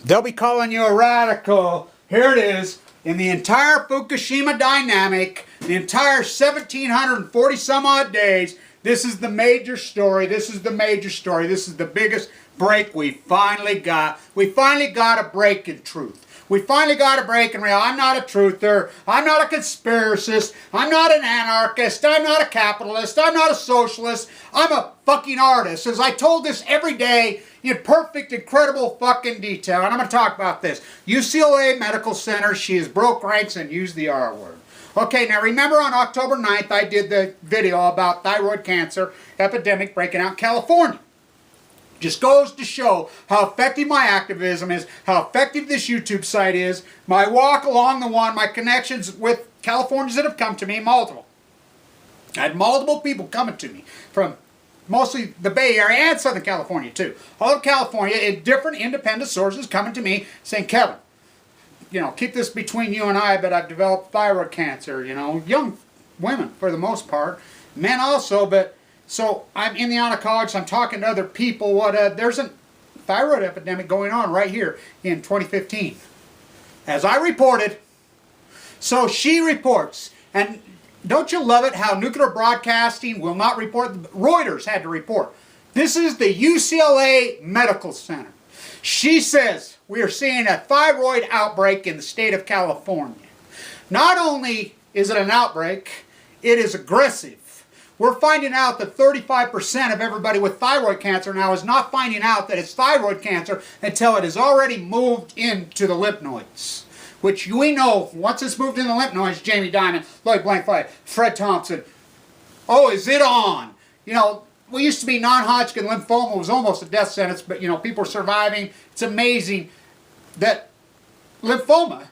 They'll be calling you a radical. Here it is. In the entire Fukushima dynamic, the entire 1,740 some odd days, this is the major story. This is the major story. This is the biggest break we finally got. We finally got a break in truth. We finally got a break in reality. I'm not a truther. I'm not a conspiracist. I'm not an anarchist. I'm not a capitalist. I'm not a socialist. I'm a fucking artist. As I told this every day in perfect, incredible fucking detail. And I'm going to talk about this. U.C.L.A. Medical Center. She has broke ranks and used the R word. Okay, now remember on October 9th I did the video about thyroid cancer epidemic breaking out in California. Just goes to show how effective my activism is, how effective this YouTube site is, my walk along the one, my connections with Californians that have come to me, multiple. I had multiple people coming to me from mostly the Bay Area and Southern California too. All of California in different independent sources coming to me saying, Kevin, you know, keep this between you and I, but I've developed thyroid cancer, you know, young women for the most part, men also, but so I'm in the oncologist, I'm talking to other people, there's a thyroid epidemic going on right here in 2015. As I reported, so she reports, and don't you love it how nuclear broadcasting will not report? Reuters had to report. This is the U.C.L.A. Medical Center. She says we are seeing a thyroid outbreak in the state of California. Not only is it an outbreak, it is aggressive. We're finding out that 35% of everybody with thyroid cancer now is not finding out that it's thyroid cancer until it has already moved into the lymph nodes. Which we know, once it's moved into the lymph nodes, Jamie Dimon, Lloyd Blankfein, Fred Thompson, oh, is it on? You know, we used to be non-Hodgkin lymphoma was almost a death sentence, but you know, people are surviving. It's amazing that lymphoma,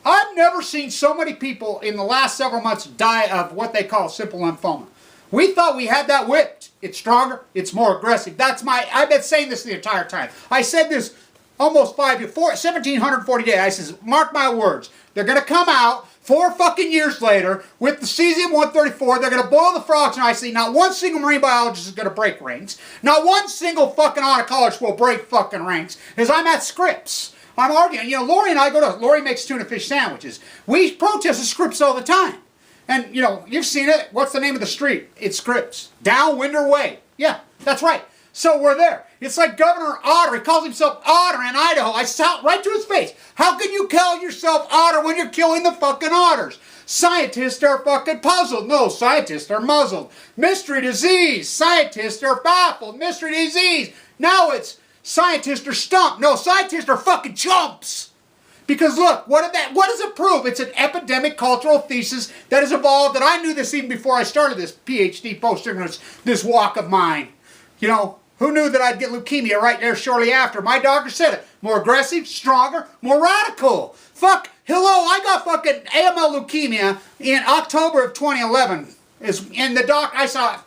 I've never seen so many people in the last several months die of what they call simple lymphoma. We thought we had that whipped. It's stronger, it's more aggressive. I've been saying this the entire time. I said this almost 1,740 days. I says, mark my words, they're going to come out 4 fucking years later with the cesium-134. They're going to boil the frogs, and I see not one single marine biologist is going to break ranks. Not one single fucking oncologist will break fucking ranks, as I'm at Scripps. I'm arguing. You know, Lori and I Lori makes tuna fish sandwiches. We protest at Scripps all the time. And, you know, you've seen it. What's the name of the street? It's Scripps. Down Winder Way. Yeah, that's right. So we're there. It's like Governor Otter. He calls himself Otter in Idaho. I shout right to his face. How can you call yourself Otter when you're killing the fucking otters? Scientists are fucking puzzled. No, scientists are muzzled. Mystery disease. Scientists are baffled. Mystery disease. Now it's scientists are stumped. No, scientists are fucking chumps. Because look, what does it prove? It's an epidemic cultural thesis that has evolved, that I knew this even before I started this PhD post-ignorance, this walk of mine. You know, who knew that I'd get leukemia right there shortly after? My doctor said it. More aggressive, stronger, more radical. Fuck, hello, I got fucking AML leukemia in October of 2011. And the doc, I saw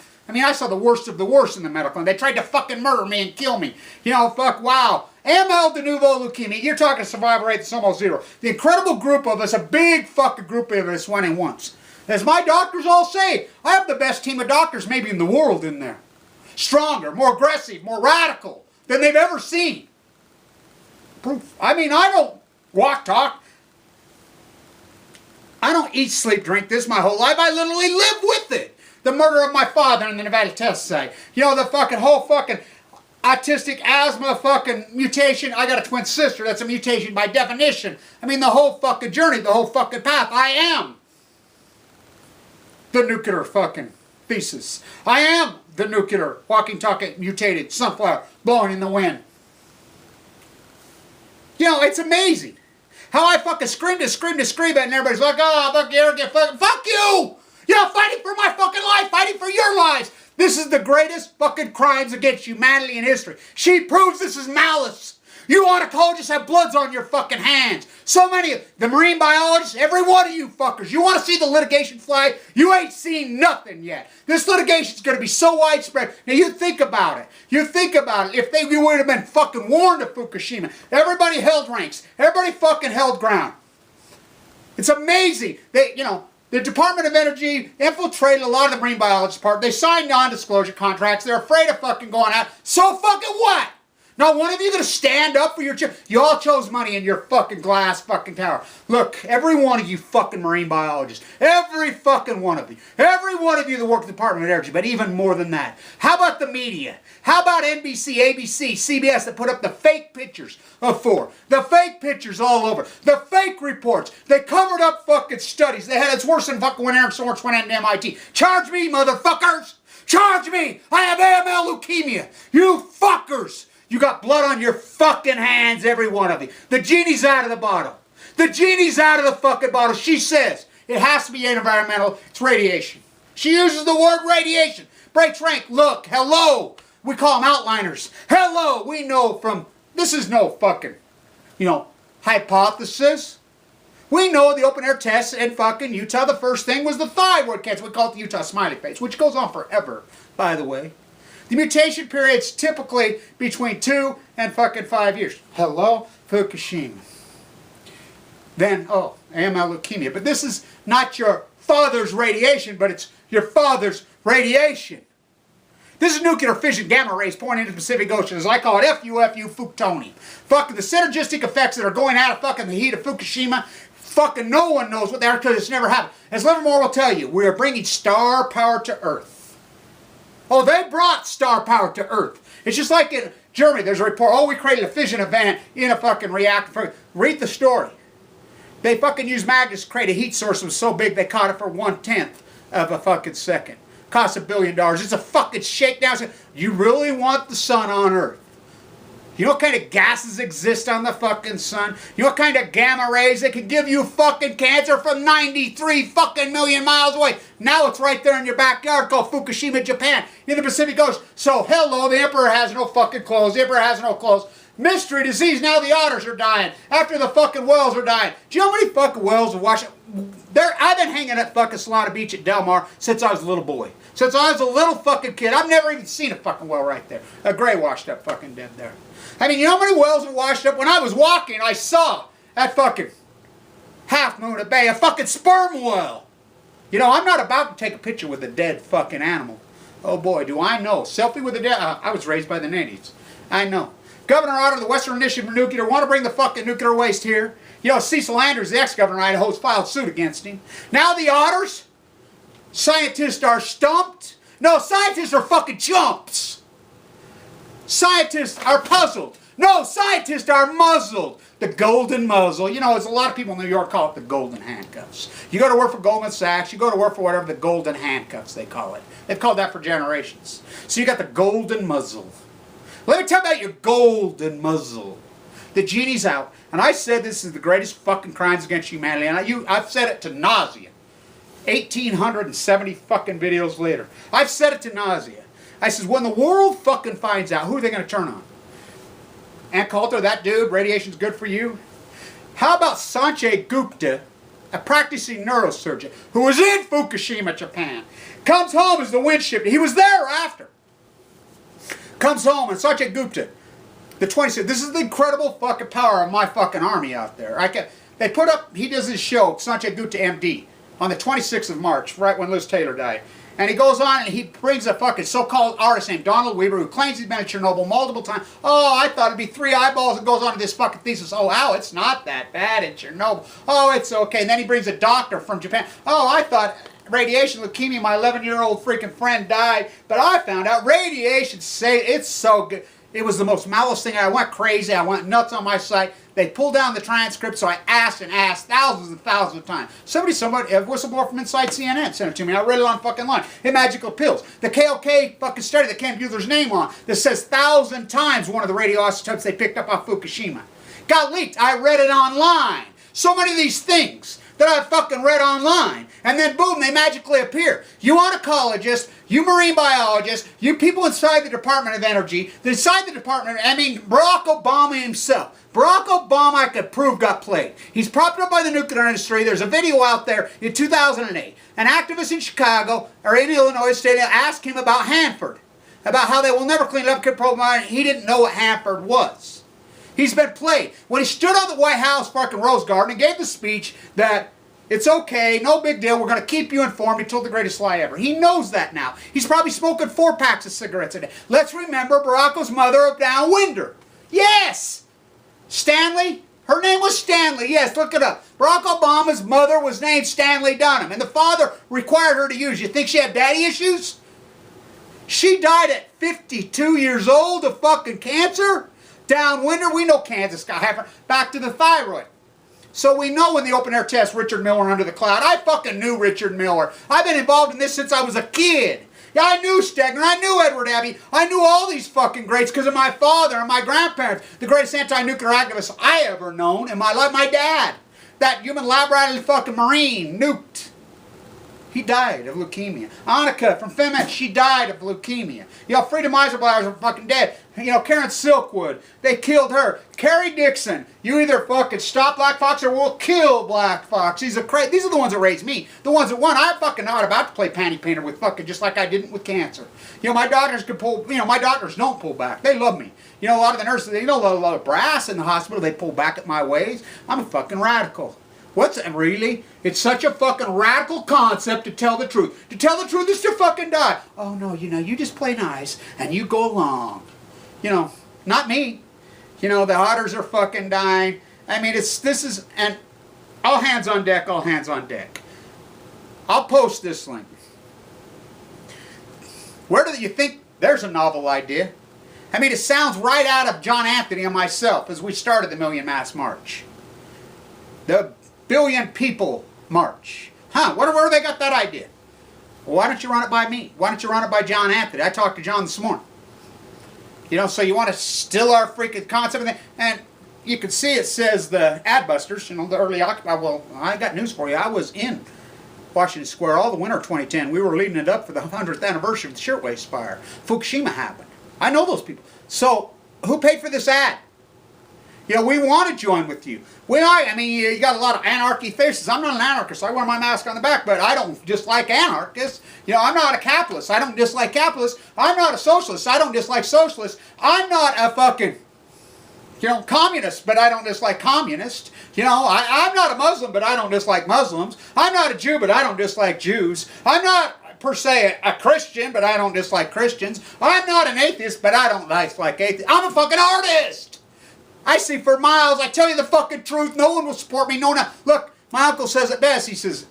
the worst of the worst in the medical, and they tried to fucking murder me and kill me. You know, fuck, wow. AML de novo leukemia, you're talking survival rate that's almost 0. The incredible group of us, a big fucking group of us went in once. As my doctors all say, I have the best team of doctors maybe in the world in there. Stronger, more aggressive, more radical than they've ever seen. Proof. I mean, I don't walk, talk. I don't eat, sleep, drink this my whole life. I literally live with it. The murder of my father in the Nevada test site. You know, the fucking whole fucking autistic asthma fucking mutation. I got a twin sister. That's a mutation by definition. I mean, the whole fucking journey, the whole fucking path. I am the nuclear fucking thesis. I am the nuclear walking, talking, mutated sunflower blowing in the wind. You know, it's amazing how I fucking screamed and everybody's like, oh, fuck you, fuck you! You know, fighting for my fucking life, fighting for your lives. This is the greatest fucking crimes against humanity in history. She proves this is malice. You oncologist have bloods on your fucking hands. So many of the marine biologists, every one of you fuckers. You want to see the litigation fly? You ain't seen nothing yet. This litigation's going to be so widespread. Now you think about it. You think about it. If we would have been fucking warned of Fukushima, everybody held ranks. Everybody fucking held ground. It's amazing. The Department of Energy infiltrated a lot of the marine biologist part. They signed non-disclosure contracts. They're afraid of fucking going out. So fucking what? Not one of you going to stand up for your children. You all chose money in your fucking glass fucking tower. Look, every one of you fucking marine biologists, every fucking one of you, every one of you that work at the Department of Energy, but even more than that. How about the media? How about NBC, ABC, CBS that put up the fake pictures of Ford? The fake pictures all over. The fake reports. They covered up fucking studies. They had it's worse than fucking when Aaron Sorens went into MIT. Charge me, motherfuckers! Charge me! I have AML leukemia! You fuckers! You got blood on your fucking hands, every one of you. The genie's out of the bottle. The genie's out of the fucking bottle. She says it has to be environmental. It's radiation. She uses the word radiation. Breaks rank. Look, hello. We call them outliners. Hello. We know from, this is no fucking, hypothesis. We know the open air tests in fucking Utah. The first thing was the thyroid cancer. We call it the Utah smiley face, which goes on forever, by the way. The mutation period's typically between 2 and fucking 5 years. Hello, Fukushima. Then, AML leukemia. But this is not your father's radiation, but it's your father's radiation. This is nuclear fission gamma rays pouring into the Pacific Ocean. As I call it, FU, Fuktonium. Fucking the synergistic effects that are going out of fucking the heat of Fukushima. Fucking no one knows what they are because it's never happened. As Livermore will tell you, we are bringing star power to Earth. Oh, they brought star power to Earth. It's just like in Germany, there's a report, we created a fission event in a fucking reactor. Read the story. They fucking used magnets to create a heat source that was so big they caught it for 1/10 of a fucking second. Cost $1 billion. It's a fucking shakedown. You really want the sun on Earth? You know what kind of gases exist on the fucking sun? You know what kind of gamma rays that can give you fucking cancer from 93 fucking million miles away? Now it's right there in your backyard called Fukushima, Japan, in the Pacific Ocean. So, hello, the emperor has no fucking clothes. The emperor has no clothes. Mystery disease, now the otters are dying. After the fucking whales are dying. Do you know how many fucking whales are washing? I've been hanging at fucking Solana Beach at Del Mar since I was a little boy. Since I was a little fucking kid. I've never even seen a fucking whale right there. A gray washed up fucking dead there. I mean, you know how many whales are washed up? When I was walking, I saw at fucking Half Moon Bay a fucking sperm whale. You know, I'm not about to take a picture with a dead fucking animal. Oh boy, do I know. Selfie with a dead... I was raised by the natives. I know. Governor Otter of the Western Initiative for Nuclear want to bring the fucking nuclear waste here. You know, C.C.L.A. Andrews, the ex-governor of Idaho, filed suit against him. Now the otters, scientists are stumped. No, scientists are fucking chumps. Scientists are puzzled. No, scientists are muzzled. The golden muzzle. You know, as a lot of people in New York call it the golden handcuffs. You go to work for Goldman Sachs, you go to work for whatever, the golden handcuffs they call it. They've called that for generations. So you got the golden muzzle. Let me tell you about your golden muzzle. The genie's out. And I said this is the greatest fucking crimes against humanity. And I've said it to nausea. 1,870 fucking videos later. I've said it to nausea. I says, when the world fucking finds out, who are they going to turn on? Ant Coulter, that dude, radiation's good for you. How about Sanjay Gupta, a practicing neurosurgeon, who was in Fukushima, Japan, comes home as the wind shifted. He was there after. Comes home, and Sanjay Gupta, the 26th, this is the incredible fucking power of my fucking army out there. They put up, he does his show, Sanjay Gupta MD, on the 26th of March, right when Liz Taylor died. And he goes on and he brings a fucking so-called artist named Donald Weaver who claims he's been at Chernobyl multiple times. Oh, I thought it'd be 3 eyeballs, and goes on to this fucking thesis. Oh, wow, it's not that bad in Chernobyl. Oh, it's okay. And then he brings a doctor from Japan. Oh, I thought radiation leukemia, my 11-year-old freaking friend died. But I found out radiation, it's so good. It was the most malice thing. I went crazy. I went nuts on my site. They pulled down the transcript, so I asked and asked thousands and thousands of times. Somebody, a whistleblower from inside CNN sent it to me. I read it on fucking line. In Magical Pills. The KLK fucking study that Ken Bueller's name on that says 1,000 times one of the radioisotopes they picked up off Fukushima. Got leaked. I read it online. So many of these things that I fucking read online, and then boom, they magically appear. You ecologists, you marine biologists, you people inside the Department of Energy, inside the Department of, Barack Obama himself. Barack Obama, I could prove, got played. He's propped up by the nuclear industry. There's a video out there in 2008. An activist in Chicago, or in Illinois State, asked him about Hanford, about how they will never clean it up. He didn't know what Hanford was. He's been played. When he stood on the White House fucking Rose Garden and gave the speech that it's okay, no big deal, we're going to keep you informed, he told the greatest lie ever. He knows that now. He's probably smoking 4 packs of cigarettes a day. Let's remember Barack's mother of downwinder. Yes! Stanley? Her name was Stanley. Yes, look it up. Barack Obama's mother was named Stanley Dunham, and the father required her to use. You think she had daddy issues? She died at 52 years old of fucking cancer. Downwinder, we know Kansas got happened. Back to the thyroid. So we know when the open air test, Richard Miller under the cloud. I fucking knew Richard Miller. I've been involved in this since I was a kid. Yeah, I knew Stegner, I knew Edward Abbey, I knew all these fucking greats because of my father and my grandparents. The greatest anti-nuclear activist I ever known in my life, my dad. That human lab rat fucking Marine, nuked. He died of leukemia. Annika from FEMEX, she died of leukemia. You know, Freedom Eisenbowers are fucking dead. You know, Karen Silkwood, they killed her. Carrie Dixon, you either fucking stop Black Fox or we'll kill Black Fox. These are the ones that raised me. The ones that won. I'm fucking not about to play panty painter with fucking just like I didn't with cancer. You know, my doctors could pull, you know, my doctors don't pull back. They love me. You know, a lot of the nurses, you know, a lot of brass in the hospital, they pull back at my ways. I'm a fucking radical. What's it really? It's such a fucking radical concept to tell the truth. To tell the truth is to fucking die. Oh no, you know, you just play nice and you go along. You know, not me. You know, the otters are fucking dying. I mean, and all hands on deck, all hands on deck. I'll post this link. Where do you think, there's a novel idea. I mean, it sounds right out of John Anthony and myself as we started the Million Mass March. The Billion People March. Huh, where they got that idea? Well, why don't you run it by me? Why don't you run it by John Anthony? I talked to John this morning. You know, so you want to steal our freaking concept. And you can see it says the Adbusters, you know, the early Occupy. Well, I got news for you. I was in Washington Square all the winter of 2010. We were leading it up for the 100th anniversary of the Shirtwaist Fire. Fukushima happened. I know those people. So, who paid for this ad? You know, we want to join with you. I mean, you got a lot of anarchy faces. I'm not an anarchist. I wear my mask on the back, but I don't dislike anarchists. You know, I'm not a capitalist. I don't dislike capitalists. I'm not a socialist. I don't dislike socialists. I'm not a fucking, you know, communist, but I don't dislike communists. You know, I'm not a Muslim, but I don't dislike Muslims. I'm not a Jew, but I don't dislike Jews. I'm not per se a Christian, but I don't dislike Christians. I'm not an atheist, but I don't dislike atheists. I'm a fucking artist. I see for miles. I tell you the fucking truth. No one will support me. No one. Look, my uncle says it best. He says,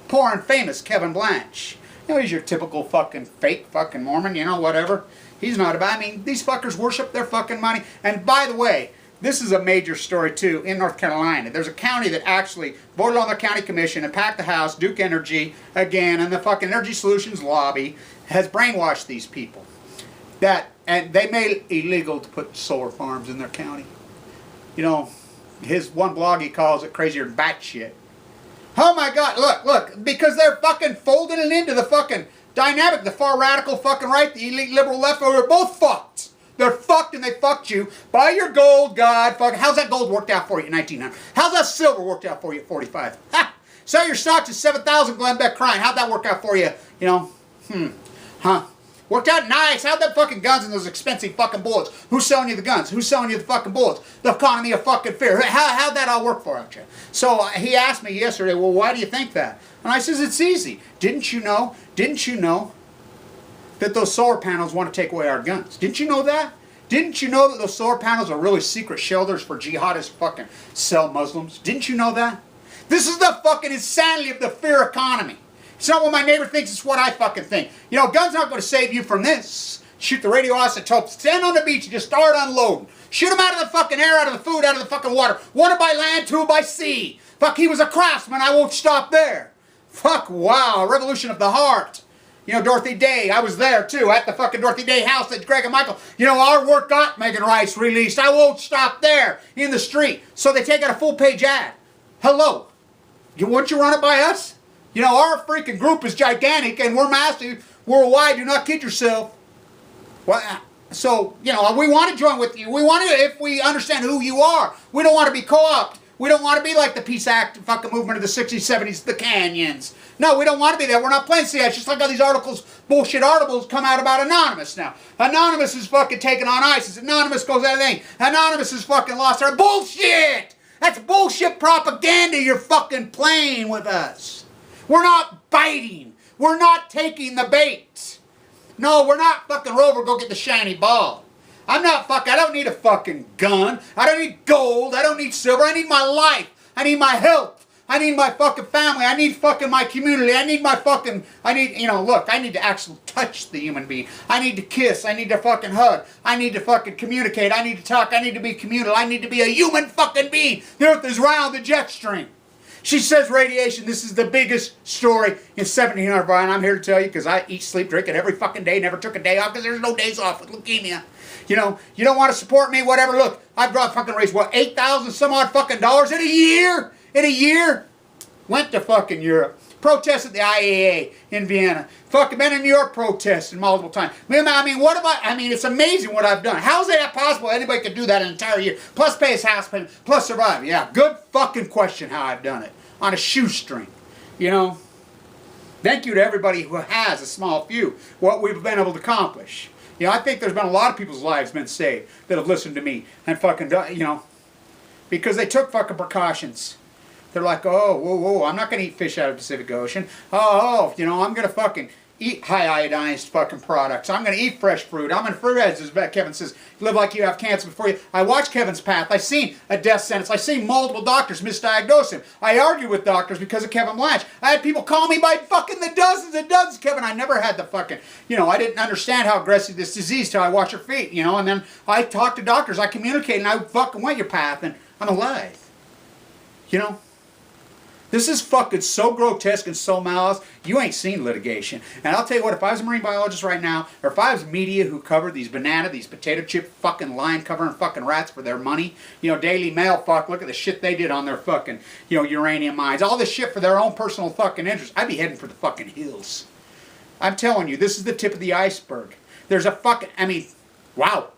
poor and famous Kevin Blanch. You know, he's your typical fucking fake fucking Mormon, you know, whatever. He's not about, I mean, these fuckers worship their fucking money. And by the way, this is a major story too in North Carolina. There's a county that actually voted on the county commission and packed the House, Duke Energy, again, and the fucking Energy Solutions lobby has brainwashed these people. And they made it illegal to put solar farms in their county. You know, his one blog, he calls it crazier than batshit. Oh my God, look, because they're fucking folding it into the fucking dynamic, the far radical fucking right, the elite liberal left, they're both fucked. They're fucked and they fucked you. Buy your gold, God, fuck. How's that gold worked out for you at 1900? How's that silver worked out for you at 45? Ha! Sell your stocks at 7,000, Glenn Beck crying. How'd that work out for you? You know, huh? Worked out nice. How'd that fucking guns and those expensive fucking bullets? Who's selling you the guns? Who's selling you the fucking bullets? The economy of fucking fear. How'd that all work for you? So he asked me yesterday, well, why do you think that? And I says, it's easy. Didn't you know that those solar panels want to take away our guns? Didn't you know that? Didn't you know that those solar panels are really secret shelters for jihadists fucking sell Muslims? Didn't you know that? This is the fucking insanity of the fear economy. It's not what my neighbor thinks, it's what I fucking think. You know, guns aren't going to save you from this. Shoot the radioisotopes, stand on the beach and just start unloading. Shoot them out of the fucking air, out of the food, out of the fucking water. One by land, two by sea. Fuck, he was a craftsman, I won't stop there. Fuck, wow, revolution of the heart. You know, Dorothy Day, I was there too, at the fucking Dorothy Day house that Greg and Michael, you know, our work got Megan Rice released. I won't stop there in the street. So they take out a full page ad. Hello, won't you run it by us? You know, our freaking group is gigantic and we're massive worldwide. Do not kid yourself. Well, so, you know, we want to join with you. We want to, if we understand who you are. We don't want to be co-opted. We don't want to be like the Peace Act fucking movement of the 60s, 70s, the Canyons. No, we don't want to be there. We're not playing. See, it's just like all these articles, bullshit articles come out about Anonymous now. Anonymous is fucking taking on ISIS. Anonymous goes out of thing. Anonymous is fucking lost our bullshit. That's bullshit propaganda you're fucking playing with us. We're not biting. We're not taking the bait. No, we're not fucking Rover, go get the shiny ball. I don't need a fucking gun. I don't need gold. I don't need silver. I need my life. I need my health. I need my fucking family. I need fucking my community. I need, look, I need to actually touch the human being. I need to kiss. I need to fucking hug. I need to fucking communicate. I need to talk. I need to be communal. I need to be a human fucking being. The earth is round, the jet stream. She says radiation, this is the biggest story in 1700, Brian. I'm here to tell you because I eat, sleep, drink it every fucking day. Never took a day off because there's no days off with leukemia. You know, you don't want to support me, whatever. Look, I've fucking raised, what, 8,000 some odd fucking dollars in a year? In a year? Went to fucking Europe. Protested the IAA in Vienna. Fucking been in New York protesting multiple times. I mean, it's amazing what I've done. How is that possible? Anybody could do that an entire year. Plus pay his house payment. Plus survive. Yeah, good fucking question how I've done it. On a shoestring. You know? Thank you to everybody who has, a small few, what we've been able to accomplish. You know, I think there's been a lot of people's lives been saved that have listened to me and fucking, you know, because they took fucking precautions. They're like, oh, whoa, I'm not going to eat fish out of the Pacific Ocean. Oh, you know, I'm going to fucking eat high iodized fucking products. I'm going to eat fresh fruit. I'm in fruit, as Kevin says, live like you have cancer before you. I watched Kevin's path. I seen a death sentence. I seen multiple doctors misdiagnose him. I argued with doctors because of Kevin Blanch. I had people call me by fucking the dozens and dozens. Kevin, I never had the fucking, you know, I didn't understand how aggressive this disease till I watched your feet, you know, and then I talked to doctors. I communicated, and I fucking went your path, and I'm alive. You know? This is fucking so grotesque and so malice, you ain't seen litigation. And I'll tell you what, if I was a marine biologist right now, or if I was media who covered these potato chip fucking line covering fucking rats for their money, you know, Daily Mail, fuck, look at the shit they did on their fucking, you know, uranium mines, all this shit for their own personal fucking interest, I'd be heading for the fucking hills. I'm telling you, this is the tip of the iceberg. There's a fucking, I mean, wow.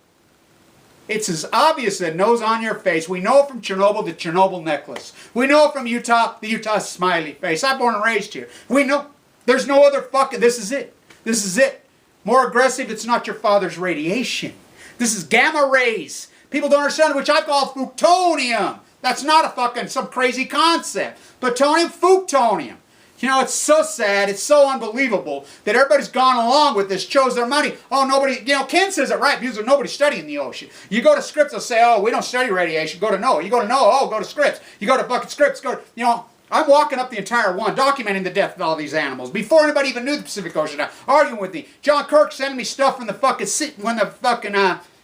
It's as obvious as nose on your face. We know from Chernobyl, the Chernobyl necklace. We know from Utah, the Utah smiley face. I'm born and raised here. We know there's no other fucking, this is it. This is it. More aggressive, it's not your father's radiation. This is gamma rays. People don't understand it, which I call plutonium. That's not a fucking, some crazy concept. Plutonium, plutonium. You know, it's so sad, it's so unbelievable that everybody's gone along with this, chose their money. Oh, nobody, you know, Ken says it right, because there's nobody studying the ocean. You go to Scripps, they'll say, oh, we don't study radiation, go to NOAA. You go to NOAA, oh, go to Scripps. You go to fucking Scripps, go to, you know, I'm walking up the entire one, documenting the death of all these animals. Before anybody even knew the Pacific Ocean, arguing with me. John Kirk sending me stuff from the fucking, when the fucking,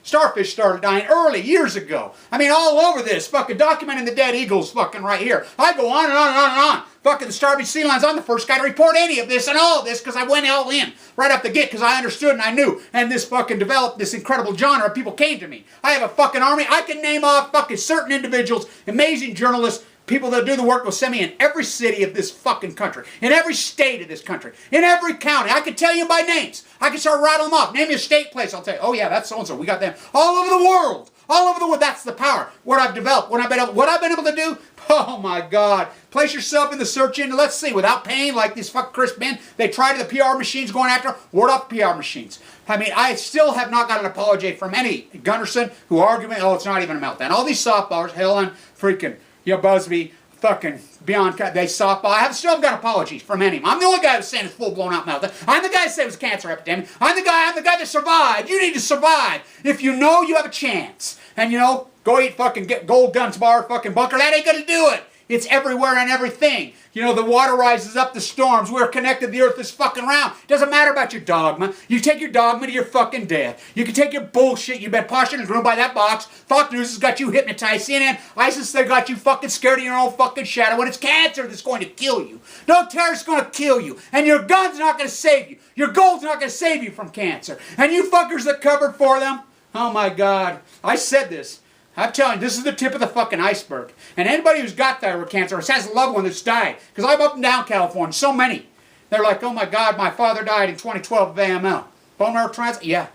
starfish started dying early, years ago. I mean, all over this, fucking documenting the dead eagles fucking right here. I go on and on and on and on. Fucking the starving sea lions, I'm the first guy to report any of this and all of this because I went all in right off the gate because I understood and I knew. And this fucking developed this incredible genre of people came to me. I have a fucking army. I can name off fucking certain individuals, amazing journalists, people that do the work will send me in every city of this fucking country, in every state of this country, in every county. I can tell you by names. I can start rattling them off. Name me a state place. I'll tell you, oh yeah, that's so-and-so. We got them all over the world. All over the world. That's the power. What I've developed. What I've been able to do. Oh my God. Place yourself in the search engine. Let's see. Without paying like these fucking Chris Ben. They tried the PR machines going after. Ward off the PR machines. I mean, I still have not got an apology from any Gunderson who argued, oh, it's not even a meltdown. All these softballers, Helen, freaking, you know, Busby, fucking beyond, they softball. I have still got apologies from any of them. I'm the only guy who's saying it's full blown out meltdown. I'm the guy that said it was a cancer epidemic. I'm the guy that survived. You need to survive. If you know you have a chance. And you know, go eat fucking get Gold Guns bar fucking bunker. That ain't gonna do it. It's everywhere and everything. You know, the water rises up, the storms. We're connected. The earth is fucking round. Doesn't matter about your dogma. You take your dogma to your fucking death. You can take your bullshit. You've been posturing and groomed by that box. Fox News has got you hypnotized. CNN, ISIS, they got you fucking scared of your own fucking shadow. When it's cancer that's going to kill you. No terrorist's going to kill you. And your gun's not going to save you. Your gold's not going to save you from cancer. And you fuckers that covered for them. Oh my God. I said this. I'm telling you, this is the tip of the fucking iceberg. And anybody who's got thyroid cancer or has a loved one that's died, because I'm up and down California, so many, they're like, oh my God, my father died in 2012 of AML. Bone marrow transplant? Yeah.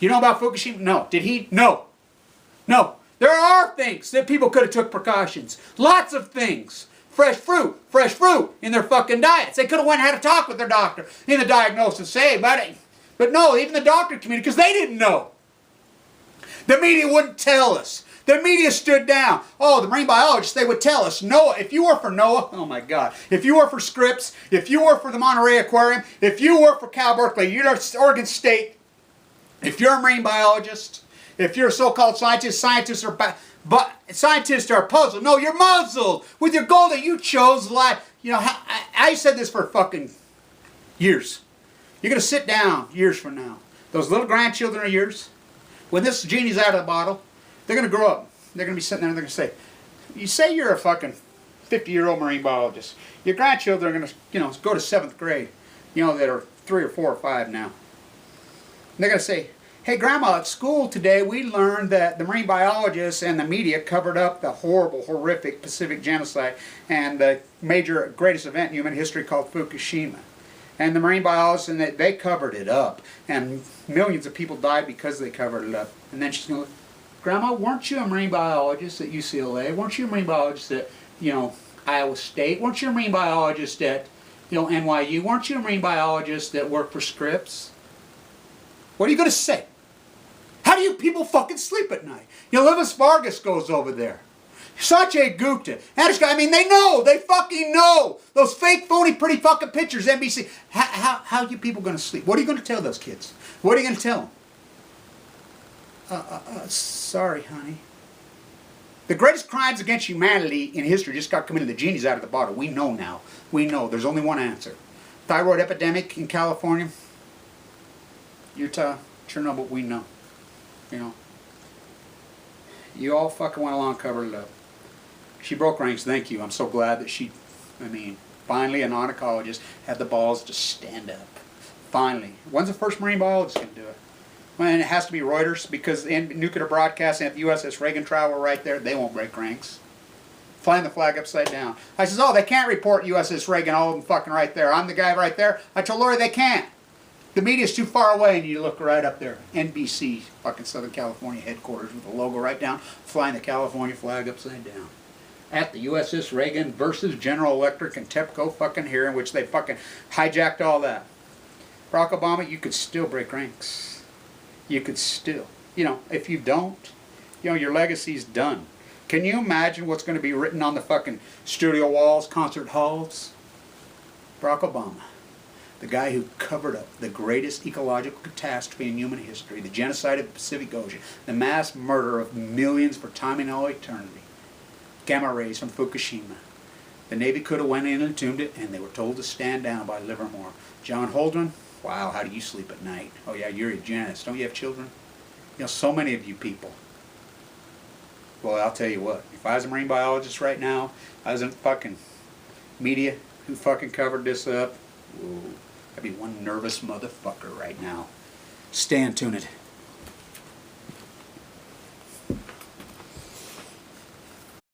You know about Fukushima? No. Did he? No. No. There are things that people could have took precautions. Lots of things. Fresh fruit in their fucking diets. They could have went and had a talk with their doctor in the diagnosis. Say, buddy. But no, even the doctor community, because they didn't know. The media wouldn't tell us. The media stood down. Oh, the marine biologists, they would tell us, NOAA, if you were for NOAA, oh my God, if you were for Scripps, if you were for the Monterey Aquarium, if you were for Cal Berkeley, you're Oregon State, if you're a marine biologist, If you're a so-called scientist, scientists are puzzled. No, you're muzzled with your goal that you chose. You know, I said this for fucking years. You're going to sit down years from now. Those little grandchildren of yours, when this genie's out of the bottle, they're going to grow up. They're going to be sitting there and they're going to say, you say you're a fucking 50-year-old marine biologist. Your grandchildren are going to, you know, go to 7th grade, you know, that are 3 or 4 or 5 now. And they're going to say, hey, Grandma, at school today we learned that the marine biologists and the media covered up the horrible, horrific Pacific genocide and the major, greatest event in human history called Fukushima. And the marine biologists, and they covered it up. And millions of people died because they covered it up. And then she's going to, Grandma, weren't you a marine biologist at U.C.L.A.? Weren't you a marine biologist at, you know, Iowa State? Weren't you a marine biologist at, you know, NYU? Weren't you a marine biologist that worked for Scripps? What are you going to say? How do you people fucking sleep at night? You know, Livis Vargas goes over there. Sanjay Gupta. I mean, they know. They fucking know. Those fake, phony, pretty fucking pictures, NBC. How are you people going to sleep? What are you going to tell those kids? What are you going to tell them? Sorry, honey. The greatest crimes against humanity in history just got committed. The genie's out of the bottle. We know now. We know. There's only one answer. Thyroid epidemic in California. Utah. Chernobyl. We know. You know. You all fucking went along and covered it up. She broke ranks, thank you. I'm so glad that she, I mean, finally a non-ecologist had the balls to stand up. Finally. When's the first marine biologist going to do it? Well, and it has to be Reuters, because in nuclear broadcasting at the USS Reagan trial were right there. They won't break ranks. Flying the flag upside down. I says, oh, they can't report USS Reagan, all of them fucking right there. I'm the guy right there. I told Lori they can't. The media's too far away, and you look right up there. NBC, fucking Southern California headquarters with the logo right down, flying the California flag upside down. At the USS Reagan versus General Electric and TEPCO fucking hearing, which they fucking hijacked all that. Barack Obama, you could still break ranks. You could still. You know, if you don't, you know, your legacy's done. Can you imagine what's going to be written on the fucking studio walls, concert halls? Barack Obama, the guy who covered up the greatest ecological catastrophe in human history, the genocide of the Pacific Ocean, the mass murder of millions for time and all eternity. Gamma rays from Fukushima. The Navy could have went in and entombed it, and they were told to stand down by Livermore. John Holdren, wow, how do you sleep at night? Oh yeah, you're a Janice. Don't you have children? You know, so many of you people. Well, I'll tell you what. If I was a marine biologist right now, I was in fucking media who fucking covered this up, whoa, I'd be one nervous motherfucker right now. Stay tuned.